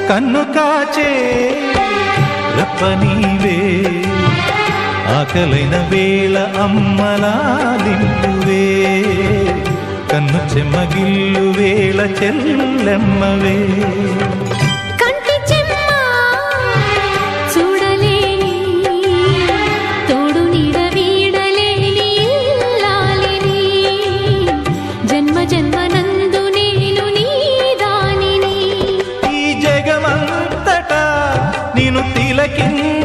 కన్ను కాచే రప్ప నీవే ఆకలైన వేళ అమ్మలాలింపువే కన్ను చెమ్మగిల్లు వేళ చెల్లెమ్మవే జగమంతటా నిన్ను తిలకించ